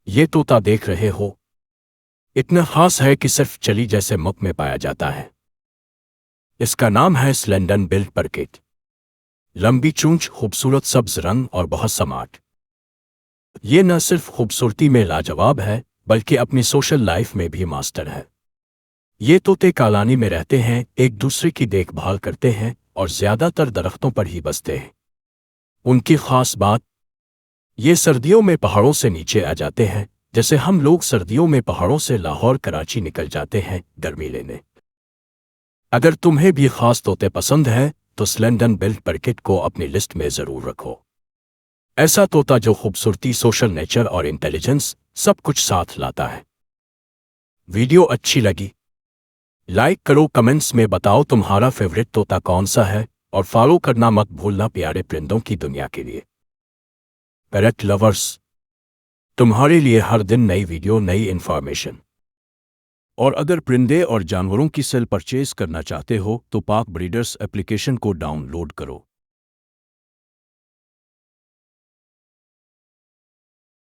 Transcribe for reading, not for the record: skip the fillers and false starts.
ये तोता देख रहे हो, इतना खास है कि सिर्फ चली जैसे मुख में पाया जाता है। इसका नाम है स्लेंडन बिल्ड परकिट। लंबी चूंच, खूबसूरत सब्ज रंग और बहुत स्मार्ट। ये न सिर्फ खूबसूरती में लाजवाब है, बल्कि अपनी सोशल लाइफ में भी मास्टर है। ये तोते कॉलोनी में रहते हैं, एक दूसरे की देखभाल करते हैं और ज्यादातर दरख्तों पर ही बसते हैं। उनकी खास बात, ये सर्दियों में पहाड़ों से नीचे आ जाते हैं, जैसे हम लोग सर्दियों में पहाड़ों से लाहौर कराची निकल जाते हैं गर्मी लेने। अगर तुम्हें भी खास तोते पसंद हैं तो स्लेंडन बिल्ड परकिट को अपनी लिस्ट में जरूर रखो। ऐसा तोता जो खूबसूरती, सोशल नेचर और इंटेलिजेंस सब कुछ साथ लाता है। वीडियो अच्छी लगी? लाइक करो, कमेंट्स में बताओ तुम्हारा फेवरेट तोता कौन सा है और फॉलो करना मत भूलना प्यारे परिंदों की दुनिया के लिए। पेट लवर्स, तुम्हारे लिए हर दिन नई वीडियो, नई इंफॉर्मेशन। और अगर परिंदे और जानवरों की सेल परचेज करना चाहते हो तो पाक ब्रीडर्स एप्लीकेशन को डाउनलोड करो।